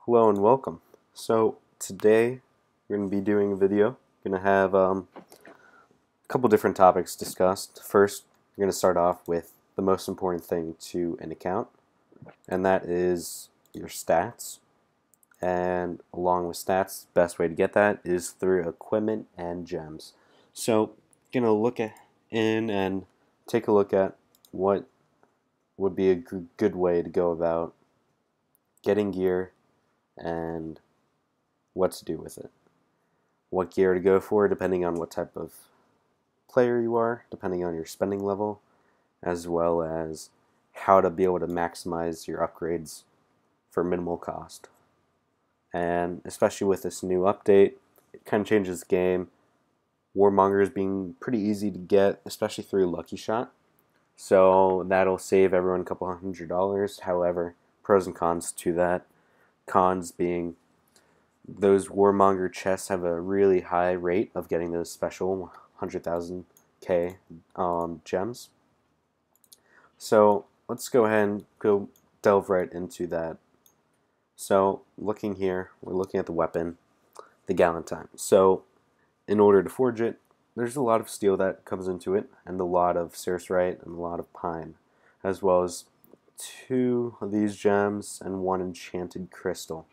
Hello and welcome. So today we're going to be doing a video. We're going to have a couple different topics discussed. First, we're going to start off with the most important thing to an account, and that is your stats. And along with stats, the best way to get that is through equipment and gems. So, going to look in and take a look at what would be a good way to go about getting gear and what to do with it. What gear to go for depending on what type of player you are, depending on your spending level, as well as how to be able to maximize your upgrades for minimal cost. And especially with this new update, it kind of changes the game. Warmonger is being pretty easy to get, especially through Lucky Shot. So that'll save everyone a couple $100. However, pros and cons to that. Cons being those Warmonger chests have a really high rate of getting those special 100,000 K gems. So let's go ahead and go delve right into that. So looking here, we're looking at the weapon, the Galentine. So in order to forge it, there's a lot of steel that comes into it, and a lot of Ceresite and a lot of pine, as well as 2 of these gems and 1 enchanted crystal.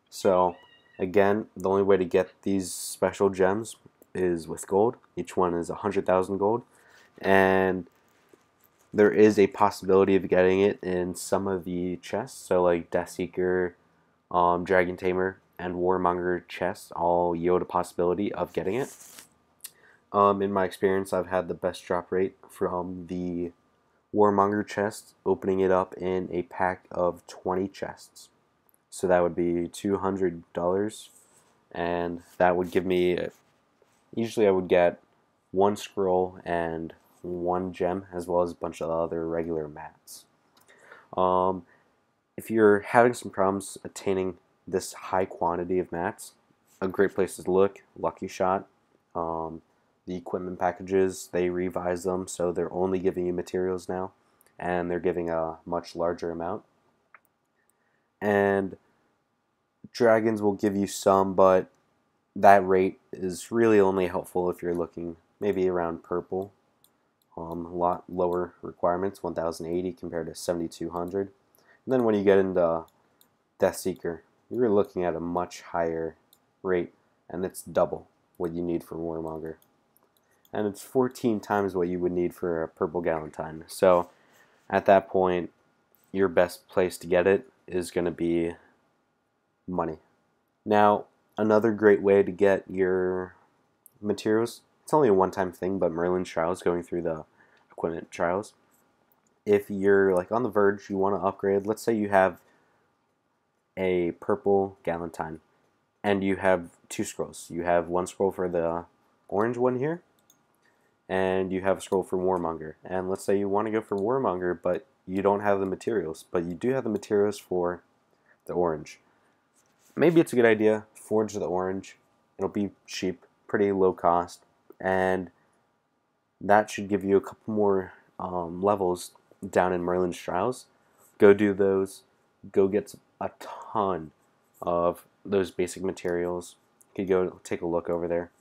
So again, the only way to get these special gems is with gold. Each one is 100,000 gold, and there is a possibility of getting it in some of the chests. So like Deathseeker, Dragon Tamer, and Warmonger chests all yield a possibility of getting it. In my experience, I've had the best drop rate from the Warmonger chest, opening it up in a pack of 20 chests. So that would be $200, and that would give me, usually I would get 1 scroll and 1 gem, as well as a bunch of other regular mats. If you're having some problems attaining this high quantity of mats, a great place to look, Lucky Shot. The equipment packages, they revise them, so they're only giving you materials now, and they're giving a much larger amount. And dragons will give you some, but that rate is really only helpful if you're looking maybe around purple. A lot lower requirements, 1080 compared to 7200. And then when you get into Deathseeker, you're looking at a much higher rate, and it's double what you need for Warmonger. And it's 14 times what you would need for a purple Galentine. So at that point, your best place to get it is going to be money. Now, another great way to get your materials, it's only a one-time thing, but Merlin trials, going through the equipment trials. If you're like on the verge, you want to upgrade, let's say you have a purple Galentine and you have 2 scrolls. You have 1 scroll for the orange one here, and you have a scroll for Warmonger. And let's say you want to go for Warmonger, but you don't have the materials, but you do have the materials for the orange. Maybe it's a good idea, forge the orange. It'll be cheap, pretty low cost, and that should give you a couple more levels down in Merlin's trials. Go do those. Go get a ton of those basic materials. You could go take a look over there.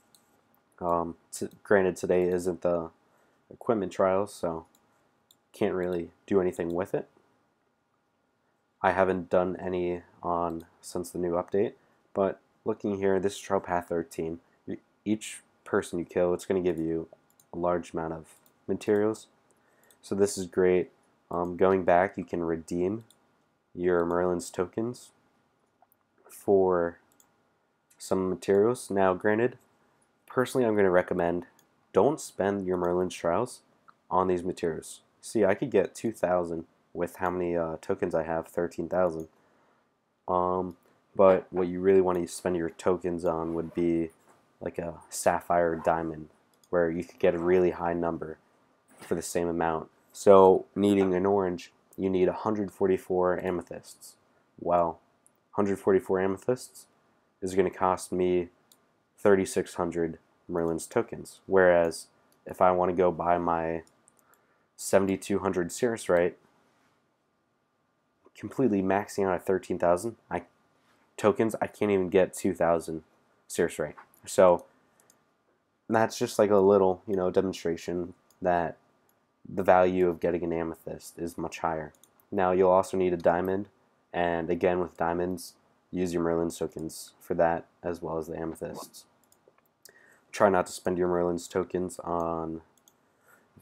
Granted, today isn't the equipment trials, so can't really do anything with it. I haven't done any on since the new update, but looking here, this is trial path 13. Each person you kill, it's going to give you a large amount of materials, so this is great. Going back, you can redeem your Merlin's tokens for some materials. Now, granted, personally, I'm going to recommend don't spend your Merlin's trials on these materials. See, I could get 2,000 with how many tokens I have, 13,000. But what you really want to spend your tokens on would be like a sapphire diamond, where you could get a really high number for the same amount. So needing an orange, you need 144 amethysts. Well, 144 amethysts is going to cost me 3,600 Merlin's tokens. Whereas if I want to go buy my 7,200 Ceresite, completely maxing out at 13,000, I tokens, I can't even get 2,000 Circe Ray. So that's just like a little, demonstration that the value of getting an amethyst is much higher. Now you'll also need a diamond, and again with diamonds, use your Merlin tokens for that as well as the amethysts. Try not to spend your Merlin's tokens on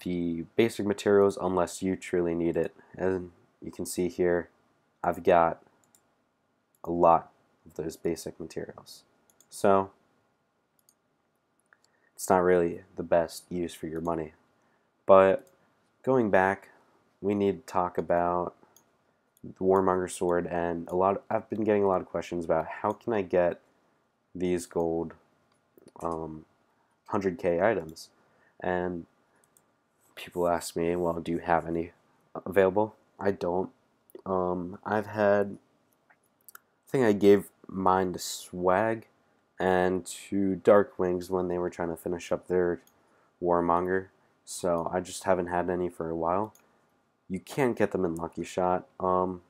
the basic materials unless you truly need it. And you can see here, I've got a lot of those basic materials. So it's not really the best use for your money. But going back, we need to talk about the Warmonger sword, and I've been getting a lot of questions about how can I get these gold 100k items, and people ask me, well, do you have any available? I don't. I think I gave mine to Swag and to Dark Wings when they were trying to finish up their Warmonger, so I just haven't had any for a while. You can't get them in Lucky Shot.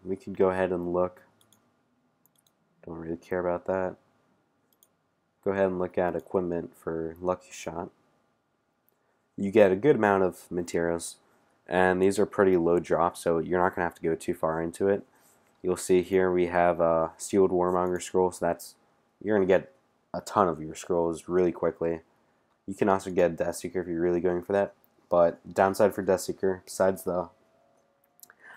We could go ahead and look. Don't really care about that. Go ahead and look at equipment for Lucky Shot. You get a good amount of materials, and these are pretty low drop, so you're not going to have to go too far into it. You'll see here we have a sealed Warmonger scroll, so you're going to get a ton of your scrolls really quickly. You can also get Death Seeker if you're really going for that, but downside for Death Seeker, besides the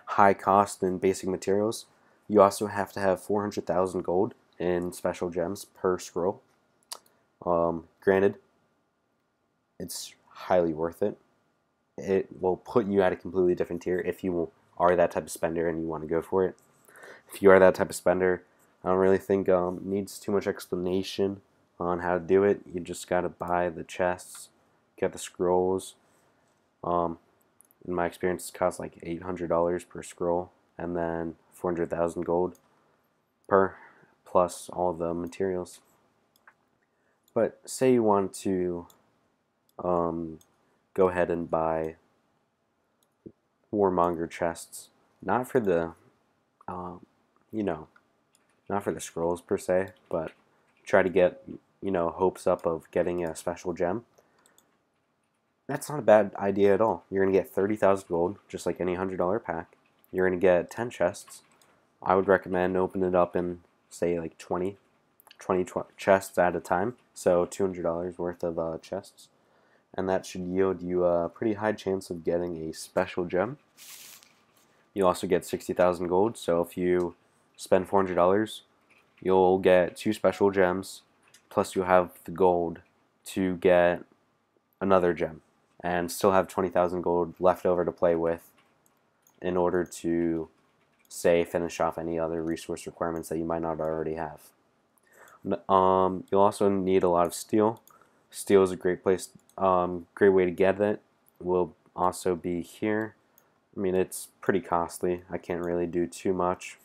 high cost in basic materials, you also have to have 400,000 gold in special gems per scroll. Granted, it's highly worth it. It will put you at a completely different tier if you are that type of spender and you want to go for it. If you are that type of spender, I don't really think needs too much explanation on how to do it. You just gotta buy the chests, get the scrolls. In my experience, it costs like $800 per scroll, and then 400,000 gold per, plus all the materials. But say you want to go ahead and buy Warmonger chests, not for the not for the scrolls per se, but try to get hopes up of getting a special gem. That's not a bad idea at all. You're going to get 30,000 gold, just like any $100 pack. You're going to get 10 chests. I would recommend open it up in, say, like 20 chests at a time, so $200 worth of chests. And that should yield you a pretty high chance of getting a special gem. You also get 60,000 gold, so if you spend $400, you'll get 2 special gems, plus you have the gold to get another gem, and still have 20,000 gold left over to play with in order to, say, finish off any other resource requirements that you might not already have. You'll also need a lot of steel. Steel is a great way to get it. Will also be here. I mean, it's pretty costly. I can't really do too much.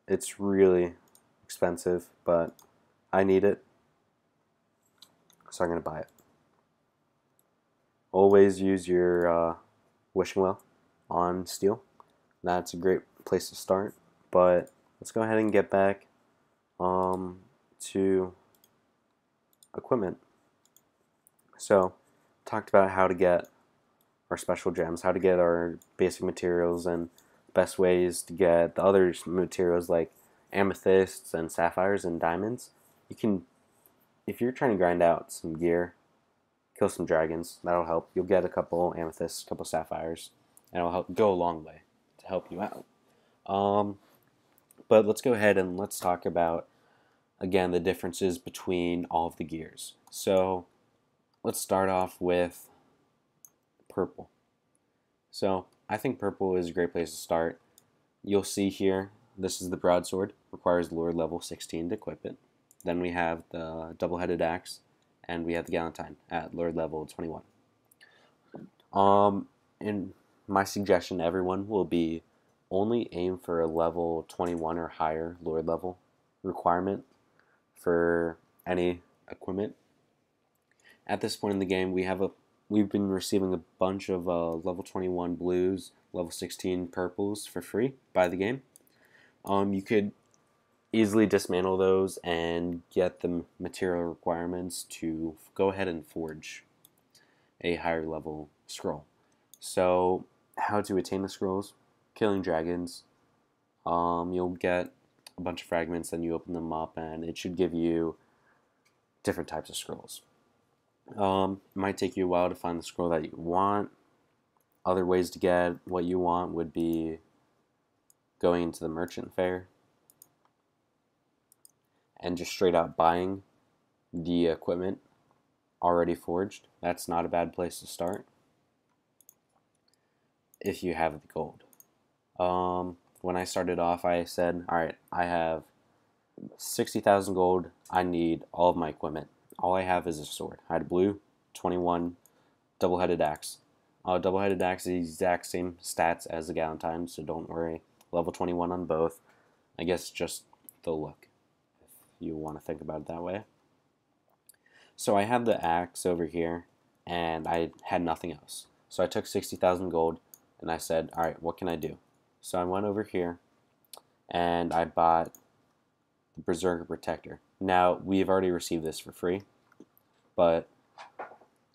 It's really expensive, but I need it, so I'm going to buy it. Always use your wishing well on steel. That's a great place to start, but let's go ahead and get back to equipment. So, talked about how to get our special gems, how to get our basic materials, and best ways to get the other materials like amethysts and sapphires and diamonds. You can, if you're trying to grind out some gear, kill some dragons. That'll help. You'll get a couple amethysts, a couple sapphires, and it'll help go a long way to help you out. But let's go ahead and let's talk about, again, the differences between all of the gears. So let's start off with purple. So I think purple is a great place to start. You'll see here, this is the broadsword, requires Lord level 16 to equip it. Then we have the double-headed axe, and we have the Galentine at Lord level 21. And my suggestion to everyone will be only aim for a level 21 or higher Lord level requirement for any equipment. At this point in the game, we've been receiving a bunch of level 21 blues, level 16 purples for free by the game. You could easily dismantle those and get the material requirements to go ahead and forge a higher level scroll. So how to attain the scrolls? Killing dragons. You'll get a bunch of fragments, then you open them up, and it should give you different types of scrolls. It might take you a while to find the scroll that you want. Other ways to get what you want would be going into the merchant fair and just straight out buying the equipment already forged. That's not a bad place to start if you have the gold. When I started off, I said, alright, I have 60,000 gold. I need all of my equipment. All I have is a sword. I had a blue, 21, double-headed axe. Double-headed axe is the exact same stats as the Galentine, so don't worry. Level 21 on both. I guess just the look, if you want to think about it that way. So I had the axe over here, and I had nothing else. So I took 60,000 gold, and I said, alright, what can I do? So I went over here, and I bought the Berserker Protector. Now, we've already received this for free, but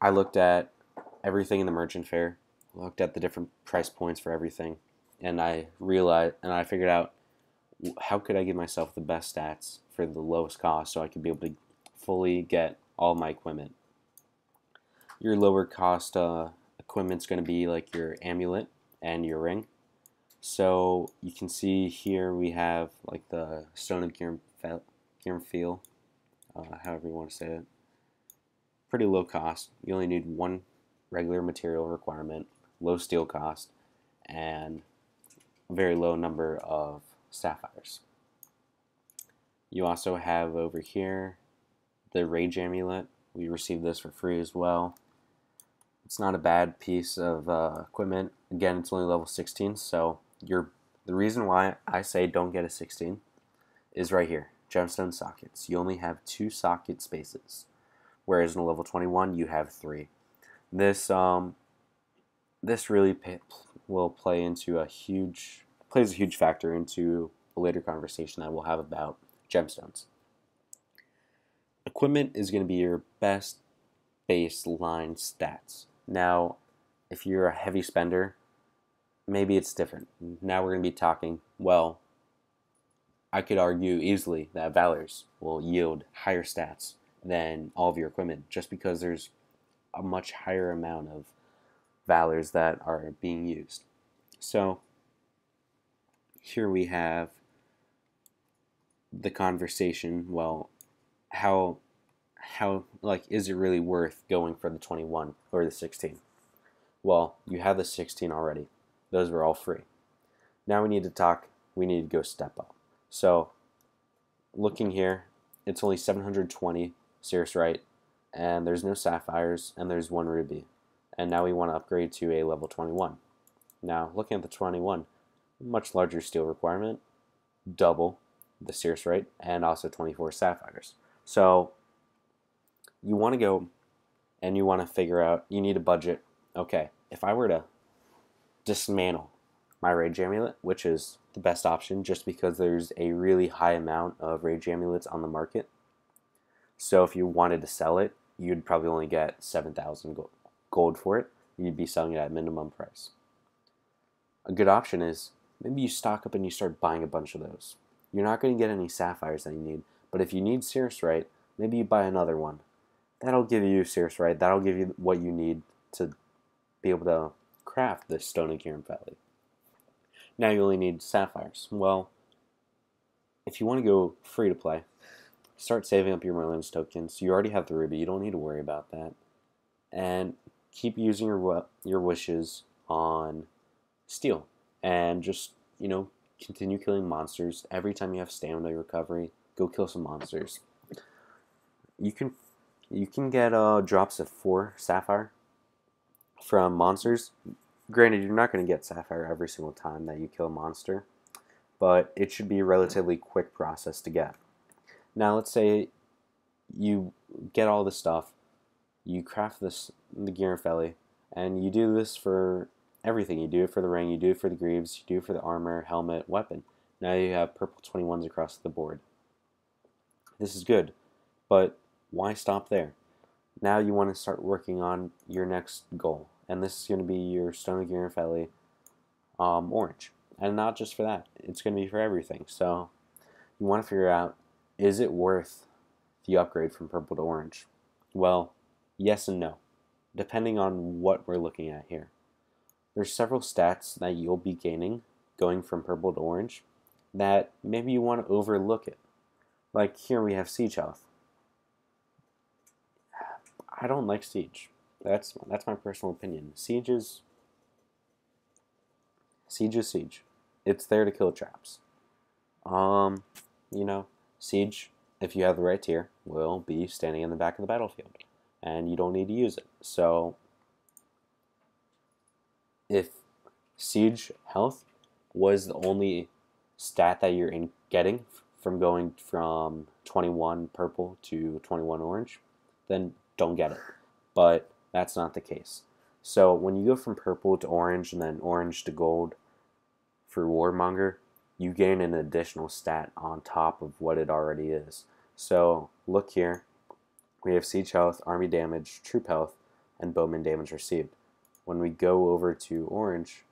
I looked at everything in the merchant fair, looked at the different price points for everything, and I realized, and I figured out how could I give myself the best stats for the lowest cost so I could be able to fully get all my equipment. Your lower cost equipment's going to be like your amulet and your ring. So you can see here we have like the Stone of Gearmfeel, however you want to say it. Pretty low cost. You only need one regular material requirement, low steel cost, and a very low number of sapphires. You also have over here the Rage Amulet. We received this for free as well. It's not a bad piece of equipment. Again, it's only level 16, so the reason why I say don't get a 16 is right here, gemstone sockets. You only have 2 socket spaces, whereas in a level 21 you have 3. This really will play into plays a huge factor into a later conversation that we'll have about gemstones. Equipment is going to be your best baseline stats. Now, if you're a heavy spender, maybe it's different. Now we're going to be talking, well, I could argue easily that Valors will yield higher stats than all of your equipment just because there's a much higher amount of Valors that are being used. So here we have the conversation, well, how like is it really worth going for the 21 or the 16? Well, you have the 16 already. Those were all free. Now we need to go step up. So looking here, it's only 720 Cirrusite, and there's no sapphires, and there's 1 ruby. And now we want to upgrade to a level 21. Now looking at the 21, much larger steel requirement, double the Cirrusite, and also 24 sapphires. So you want to go and you want to figure out, you need a budget. Okay, if I were to dismantle my Rage Amulet, which is the best option just because there's a really high amount of Rage Amulets on the market. So if you wanted to sell it, you'd probably only get 7,000 gold for it. You'd be selling it at minimum price. A good option is maybe you stock up and you start buying a bunch of those. You're not going to get any sapphires that you need, but if you need Cirrusite, maybe you buy another one. That'll give you Cirrusite, that'll give you what you need to be able to craft the Stone of Gearmfeel. Now you only need sapphires. Well, if you want to go free to play, start saving up your Merlin's tokens. You already have the ruby, you don't need to worry about that. And keep using your wishes on steel. And just, continue killing monsters. Every time you have stamina recovery, go kill some monsters. You can get drops of 4 sapphire from monsters. Granted, you're not going to get sapphire every single time that you kill a monster, but it should be a relatively quick process to get. Now, let's say you get all this stuff, you craft the Gearmfeel, and you do this for everything. You do it for the ring, you do it for the greaves, you do it for the armor, helmet, weapon. Now you have purple 21s across the board. This is good, but why stop there? Now you want to start working on your next goal, and this is going to be your Stone Gear and Felly orange. And not just for that, it's going to be for everything. So you want to figure out, is it worth the upgrade from purple to orange? Well, yes and no, depending on what we're looking at here. There's several stats that you'll be gaining going from purple to orange that maybe you want to overlook it. Like here we have siege health. I don't like siege. That's my personal opinion. Siege is siege. It's there to kill traps. You know, siege, if you have the right tier, will be standing in the back of the battlefield, and you don't need to use it. So if siege health was the only stat that you're getting from going from 21 purple to 21 orange, then don't get it. But that's not the case. So when you go from purple to orange and then orange to gold for Warmonger, you gain an additional stat on top of what it already is. So look here, we have siege health, army damage, troop health, and bowman damage received. When we go over to orange,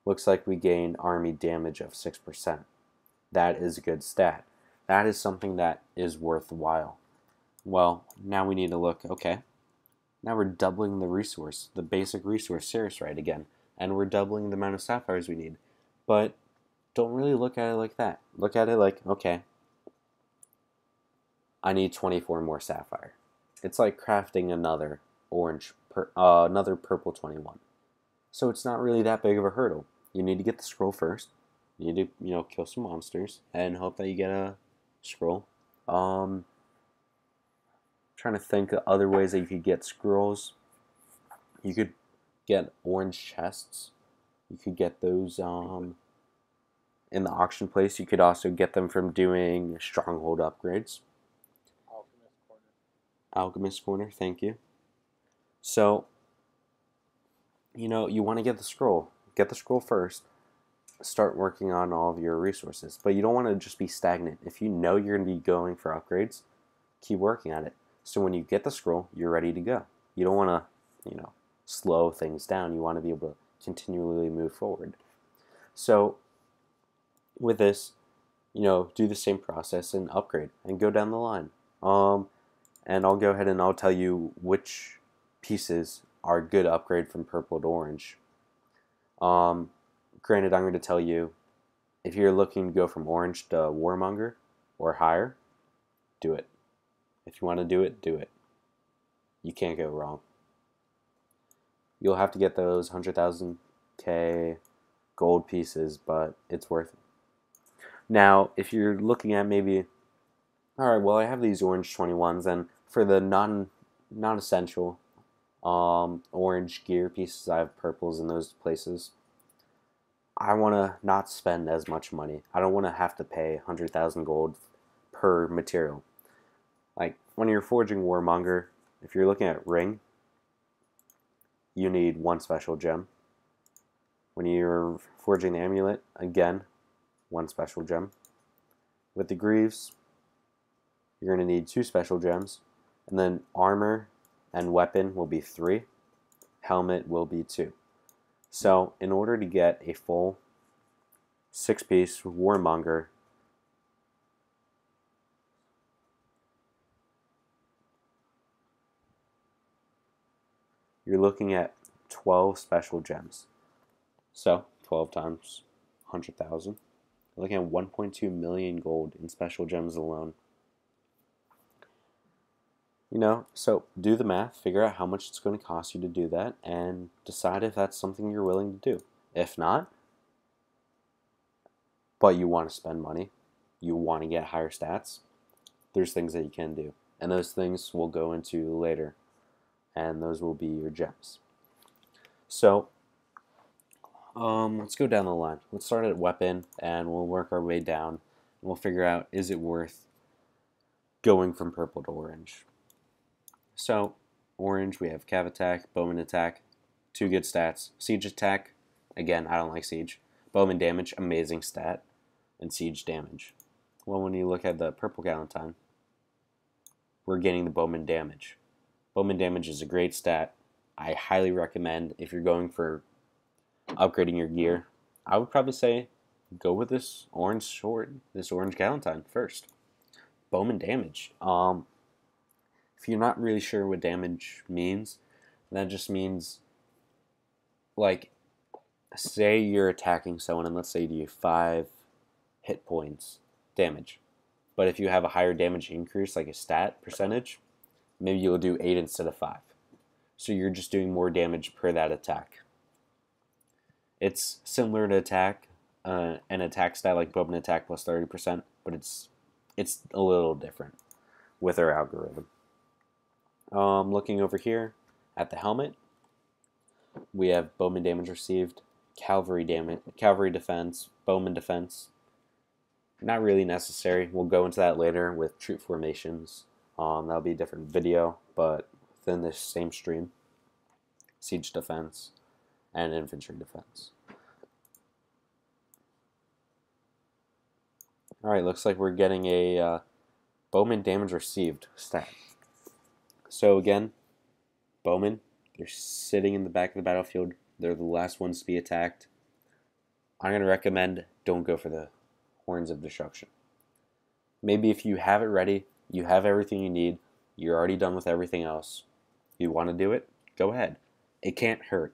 looks like we gain army damage of 6%. That is a good stat. That is something that is worthwhile. Well, now we need to look, okay, now we're doubling the resource, the basic resource Cirrus right again, and we're doubling the amount of sapphires we need. But don't really look at it like that. Look at it like, okay, I need 24 more sapphire. It's like crafting another another purple 21. So it's not really that big of a hurdle. You need to get the scroll first. You need to, kill some monsters and hope that you get a scroll. Trying to think of other ways that you could get scrolls. You could get orange chests. You could get those in the auction place. You could also get them from doing stronghold upgrades. Alchemist Corner, thank you. So, you want to get the scroll. Get the scroll first. Start working on all of your resources. But you don't want to just be stagnant. If you know you're going to be going for upgrades, keep working at it. So when you get the scroll, you're ready to go. You don't want to, slow things down. You want to be able to continually move forward. So with this, do the same process and upgrade and go down the line. And I'll go ahead and I'll tell you which pieces are good upgrade from purple to orange. Granted, I'm going to tell you, if you're looking to go from orange to Warmonger or higher, do it. If you want to do it, do it. You can't go wrong. You'll have to get those 100,000k gold pieces, but it's worth it. Now, if you're looking at maybe, alright, well, I have these orange 21s, and for the non-essential orange gear pieces, I have purples in those places. I want to not spend as much money. I don't want to have to pay 100,000 gold per material. Like, when you're forging Warmonger, if you're looking at ring, you need one special gem. When you're forging the amulet, again, one special gem. With the greaves, you're going to need 2 special gems. And then armor and weapon will be 3. Helmet will be 2. So, in order to get a full 6-piece Warmonger, you're looking at 12 special gems. So, 12 times 100,000. You're looking at 1.2 million gold in special gems alone. So do the math, figure out how much it's going to cost you to do that, and decide if that's something you're willing to do. If not, but you want to spend money, you want to get higher stats, there's things that you can do. And those things we'll go into later, and those will be your gems. So, let's go down the line. Let's start at weapon, and we'll work our way down, and we'll figure out, is it worth going from purple to orange? So, orange, we have cav attack, bowman attack, 2 good stats. Siege attack, again, I don't like siege, Bowman damage, amazing stat, and siege damage. Well, when you look at the purple Galentine, we're getting the Bowman damage. Bowman damage is a great stat. I highly recommend if you're going for upgrading your gear. I would probably say go with this orange sword, this orange Galentine first. Bowman damage. If you're not really sure what damage means, that just means, like, say you're attacking someone and let's say you do 5 hit points damage. But if you have a higher damage increase, like a stat percentage, maybe you'll do 8 instead of 5. So you're just doing more damage per that attack. It's similar to an attack stat like Bowman attack plus 30%, but it's a little different with our algorithm. Looking over here at the helmet, we have Bowman damage received, cavalry defense, Bowman defense. Not really necessary. We'll go into that later with troop formations. That'll be a different video, but within this same stream. Siege defense and infantry defense. Alright, looks like we're getting a Bowman damage received stat. So again, Bowman, they're sitting in the back of the battlefield. They're the last ones to be attacked. I'm going to recommend don't go for the Horns of Destruction. Maybe if you have it ready, you have everything you need, you're already done with everything else, you want to do it, go ahead. It can't hurt.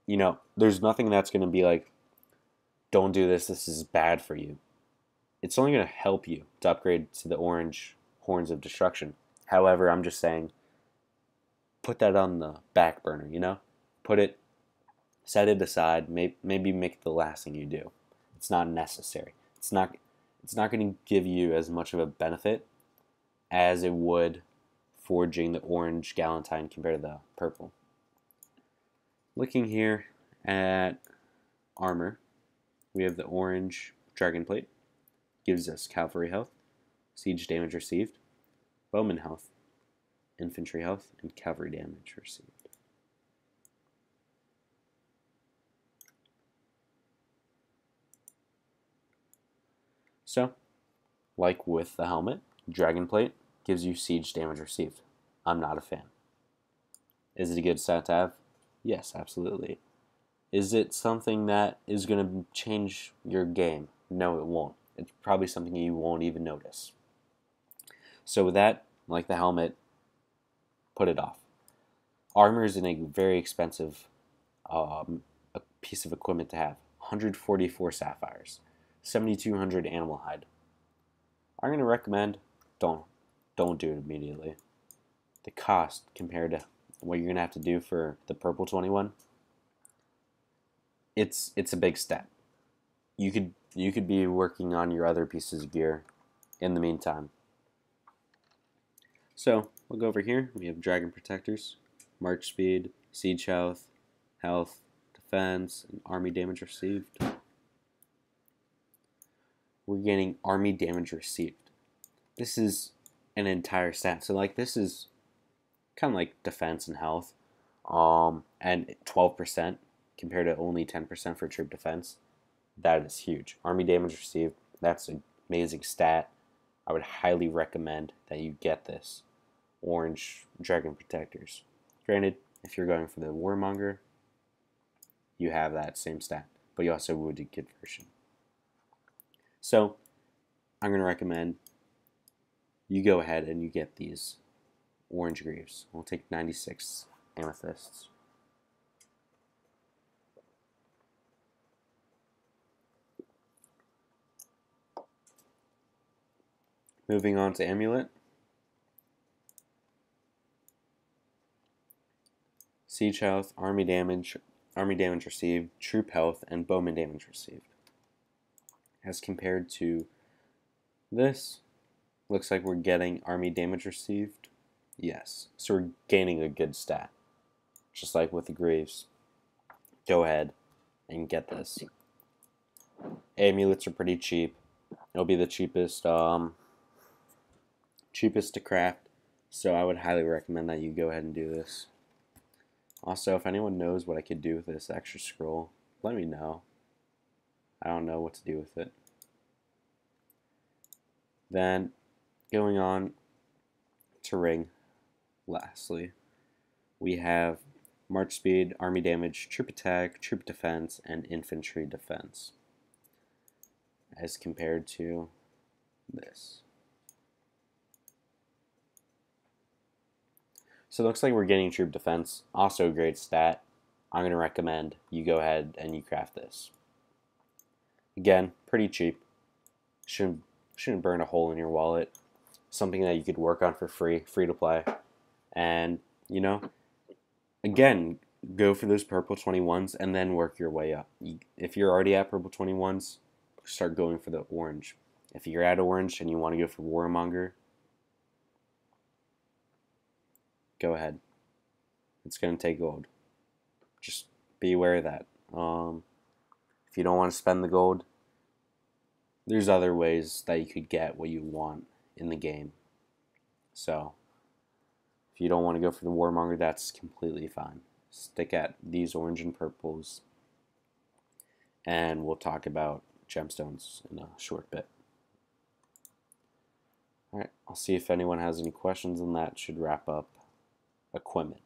You know, there's nothing that's going to be like, don't do this, this is bad for you. It's only going to help you to upgrade to the orange Horns of Destruction. However, I'm just saying, put that on the back burner, you know? Set it aside, maybe make it the last thing you do. It's not necessary. It's not going to give you as much of a benefit as it would forging the orange Galentine compared to the purple. Looking here at armor, we have the orange Dragon Plate. Gives us cavalry health, siege damage received, Bowman health, infantry health, and cavalry damage received. So, like with the helmet, Dragon Plate gives you siege damage received. I'm not a fan. Is it a good stat to have? Yes, absolutely. Is it something that is going to change your game? No, it won't. It's probably something you won't even notice. So with that, like the helmet, put it off. Armor is a very expensive a piece of equipment to have. 144 sapphires, 7,200 animal hide. I'm going to recommend don't do it immediately. The cost compared to what you're going to have to do for the purple 21, it's a big step. You could be working on your other pieces of gear in the meantime. So we'll go over here. We have dragon protectors, march speed, siege health, defense, and army damage received. We're getting army damage received. This is an entire stat. So like this is kind of like defense and health, and 12% compared to only 10% for troop defense. That is huge. Army damage received, that's an amazing stat. I would highly recommend that you get this orange dragon protectors. Granted, if you're going for the Warmonger, you have that same stat, but you also would do kid version. So I'm going to recommend you go ahead and you get these orange greaves. We'll take 96 amethysts. Moving on to amulet. Siege health, army damage received, troop health, and bowman damage received. As compared to this, looks like we're getting army damage received. Yes, so we're gaining a good stat. Just like with the greaves. Go ahead and get this. Amulets are pretty cheap. It'll be the cheapest to craft, so I would highly recommend that you go ahead and do this. Also, if anyone knows what I could do with this extra scroll, let me know. I don't know what to do with it. Then going on to ring, lastly, we have march speed, army damage, troop attack, troop defense, and infantry defense, as compared to this. So it looks like we're getting troop defense, also a great stat. I'm going to recommend you go ahead and you craft this. Again, pretty cheap. Shouldn't burn a hole in your wallet. Something that you could work on for free to play. And, you know, again, go for those purple 21s and then work your way up. If you're already at purple 21s, start going for the orange. If you're at orange and you want to go for Warmonger, go ahead. It's going to take gold. Just be aware of that. If you don't want to spend the gold, there's other ways that you could get what you want in the game. So, if you don't want to go for the Warmonger, that's completely fine. Stick at these orange and purples, and we'll talk about gemstones in a short bit. Alright, I'll see if anyone has any questions, and that should wrap up equipment.